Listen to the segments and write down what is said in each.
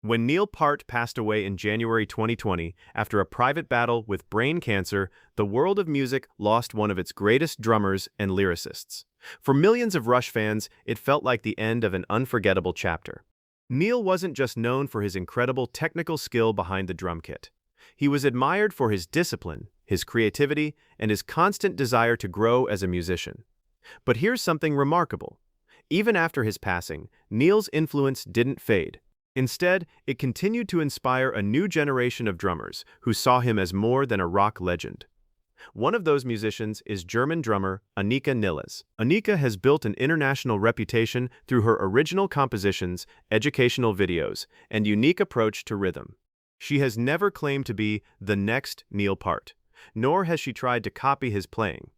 When Neil Peart passed away in January 2020 after a private battle with brain cancer, the world of music lost one of its greatest drummers and lyricists. For millions of Rush fans, it felt like the end of an unforgettable chapter. Neil wasn't just known for his incredible technical skill behind the drum kit. He was admired for his discipline, his creativity, and his constant desire to grow as a musician. But here's something remarkable. Even after his passing, Neil's influence didn't fade. Instead, it continued to inspire a new generation of drummers who saw him as more than a rock legend. One of those musicians is German drummer Anika Nilles. Anika has built an international reputation through her original compositions, educational videos, and unique approach to rhythm. She has never claimed to be the next Neil Peart, nor has she tried to copy his playing.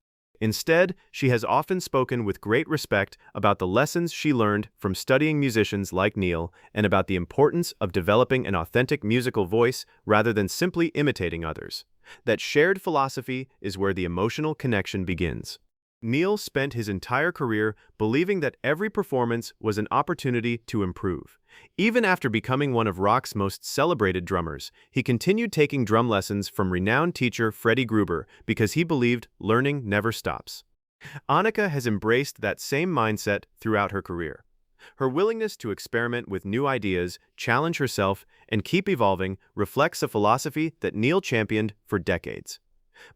Instead, she has often spoken with great respect about the lessons she learned from studying musicians like Neil and about the importance of developing an authentic musical voice rather than simply imitating others. That shared philosophy is where the emotional connection begins. Neil spent his entire career believing that every performance was an opportunity to improve. Even after becoming one of rock's most celebrated drummers, he continued taking drum lessons from renowned teacher Freddie Gruber because he believed learning never stops. Anika has embraced that same mindset throughout her career. Her willingness to experiment with new ideas, challenge herself, and keep evolving reflects a philosophy that Neil championed for decades.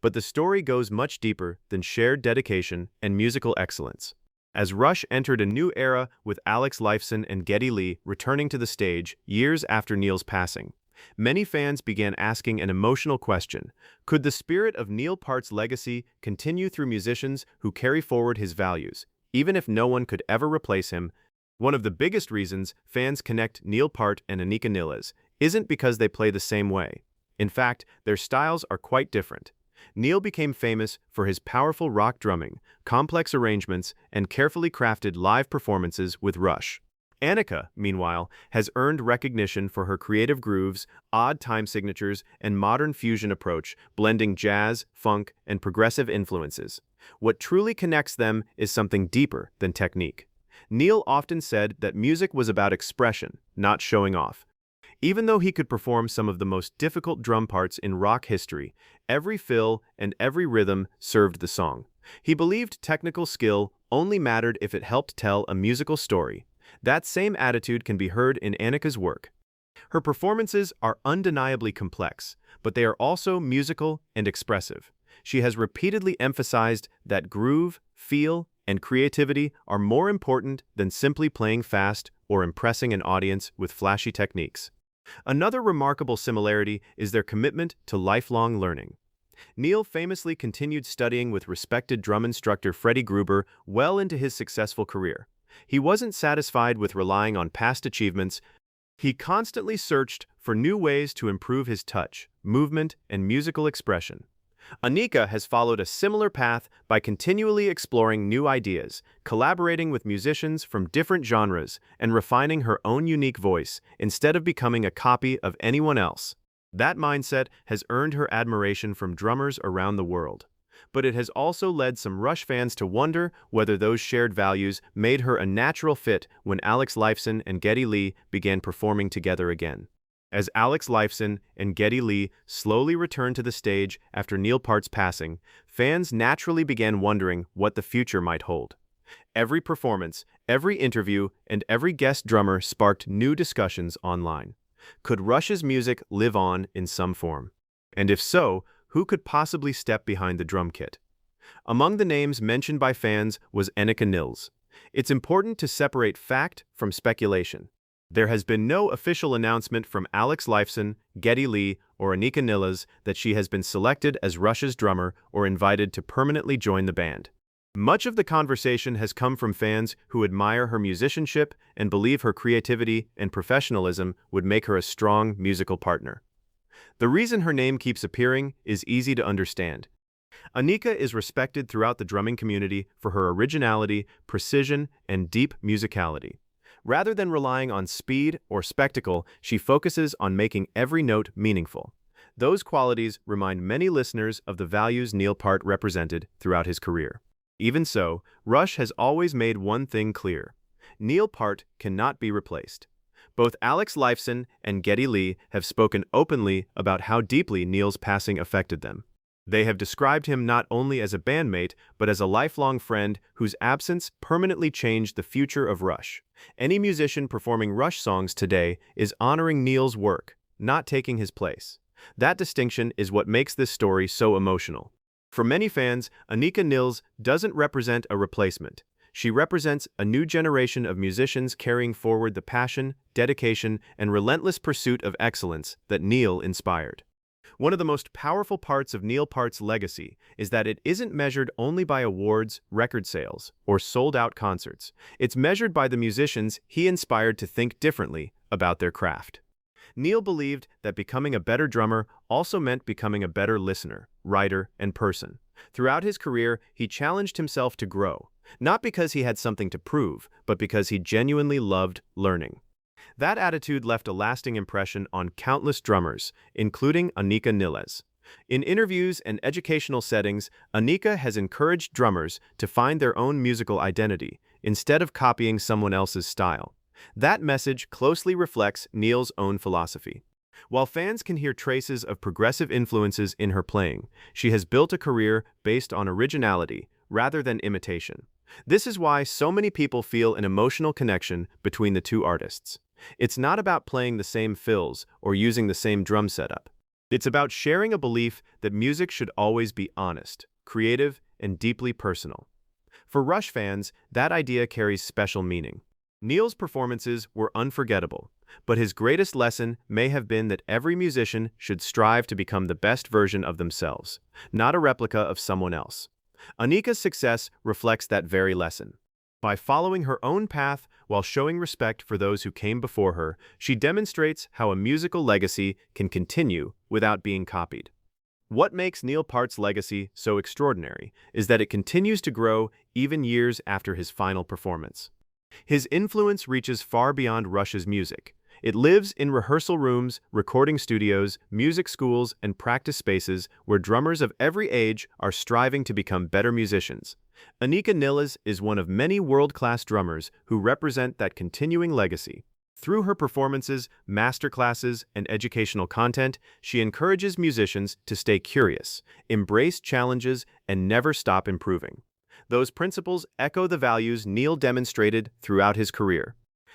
But the story goes much deeper than shared dedication and musical excellence. As Rush entered a new era with Alex Lifeson and Geddy Lee returning to the stage years after Neil's passing, many fans began asking an emotional question: could the spirit of Neil Peart's legacy continue through musicians who carry forward his values, even if no one could ever replace him? One of the biggest reasons fans connect Neil Peart and Anika Nilles isn't because they play the same way. In fact, their styles are quite different. Neil became famous for his powerful rock drumming, complex arrangements, and carefully crafted live performances with Rush. Anika, meanwhile, has earned recognition for her creative grooves, odd time signatures, and modern fusion approach, blending jazz, funk, and progressive influences. What truly connects them is something deeper than technique. Neil often said that music was about expression, not showing off. Even though he could perform some of the most difficult drum parts in rock history, every fill and every rhythm served the song. He believed technical skill only mattered if it helped tell a musical story. That same attitude can be heard in Anika's work. Her performances are undeniably complex, but they are also musical and expressive. She has repeatedly emphasized that groove, feel, and creativity are more important than simply playing fast or impressing an audience with flashy techniques. Another remarkable similarity is their commitment to lifelong learning. Neil famously continued studying with respected drum instructor Freddie Gruber well into his successful career. He wasn't satisfied with relying on past achievements. He constantly searched for new ways to improve his touch, movement, and musical expression. Anika has followed a similar path by continually exploring new ideas, collaborating with musicians from different genres, and refining her own unique voice instead of becoming a copy of anyone else. That mindset has earned her admiration from drummers around the world. But it has also led some Rush fans to wonder whether those shared values made her a natural fit when Alex Lifeson and Geddy Lee began performing together again. As Alex Lifeson and Geddy Lee slowly returned to the stage after Neil Peart's passing, fans naturally began wondering what the future might hold. Every performance, every interview, and every guest drummer sparked new discussions online. Could Rush's music live on in some form? And if so, who could possibly step behind the drum kit? Among the names mentioned by fans was Anika Nilles. It's important to separate fact from speculation. There has been no official announcement from Alex Lifeson, Geddy Lee, or Anika Nilles that she has been selected as Rush's drummer or invited to permanently join the band. Much of the conversation has come from fans who admire her musicianship and believe her creativity and professionalism would make her a strong musical partner. The reason her name keeps appearing is easy to understand. Anika is respected throughout the drumming community for her originality, precision, and deep musicality. Rather than relying on speed or spectacle, she focuses on making every note meaningful. Those qualities remind many listeners of the values Neil Peart represented throughout his career. Even so, Rush has always made one thing clear: Neil Peart cannot be replaced. Both Alex Lifeson and Geddy Lee have spoken openly about how deeply Neil's passing affected them. They have described him not only as a bandmate, but as a lifelong friend whose absence permanently changed the future of Rush. Any musician performing Rush songs today is honoring Neil's work, not taking his place. That distinction is what makes this story so emotional. For many fans, Anika Nilles doesn't represent a replacement. She represents a new generation of musicians carrying forward the passion, dedication, and relentless pursuit of excellence that Neil inspired. One of the most powerful parts of Neil Peart's legacy is that it isn't measured only by awards, record sales, or sold-out concerts. It's measured by the musicians he inspired to think differently about their craft. Neil believed that becoming a better drummer also meant becoming a better listener, writer, and person. Throughout his career, he challenged himself to grow, not because he had something to prove, but because he genuinely loved learning. That attitude left a lasting impression on countless drummers, including Anika Nilles. In interviews and educational settings, Anika has encouraged drummers to find their own musical identity, instead of copying someone else's style. That message closely reflects Neil's own philosophy. While fans can hear traces of progressive influences in her playing, she has built a career based on originality rather than imitation. This is why so many people feel an emotional connection between the two artists. It's not about playing the same fills or using the same drum setup. It's about sharing a belief that music should always be honest, creative, and deeply personal. For Rush fans, that idea carries special meaning. Neil's performances were unforgettable, but his greatest lesson may have been that every musician should strive to become the best version of themselves, not a replica of someone else. Anika's success reflects that very lesson. By following her own path while showing respect for those who came before her, she demonstrates how a musical legacy can continue without being copied. What makes Neil Peart's legacy so extraordinary is that it continues to grow even years after his final performance. His influence reaches far beyond Rush's music. It lives in rehearsal rooms, recording studios, music schools, and practice spaces where drummers of every age are striving to become better musicians. Anika Nilles is one of many world-class drummers who represent that continuing legacy. Through her performances, masterclasses, and educational content, she encourages musicians to stay curious, embrace challenges, and never stop improving. Those principles echo the values Neil demonstrated throughout his career.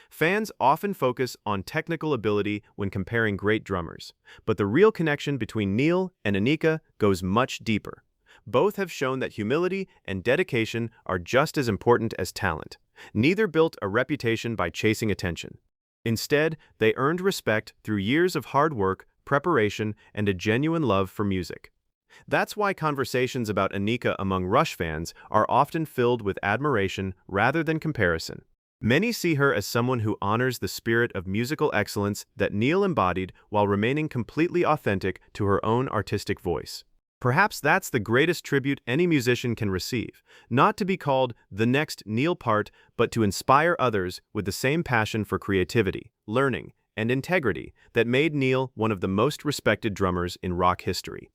Fans often focus on technical ability when comparing great drummers, but the real connection between Neil and Anika goes much deeper. Both have shown that humility and dedication are just as important as talent. Neither built a reputation by chasing attention. Instead, they earned respect through years of hard work, preparation, and a genuine love for music. That's why conversations about Anika among Rush fans are often filled with admiration rather than comparison. Many see her as someone who honors the spirit of musical excellence that Neil embodied while remaining completely authentic to her own artistic voice. Perhaps that's the greatest tribute any musician can receive, not to be called the next Neil Peart, but to inspire others with the same passion for creativity, learning, and integrity that made Neil one of the most respected drummers in rock history.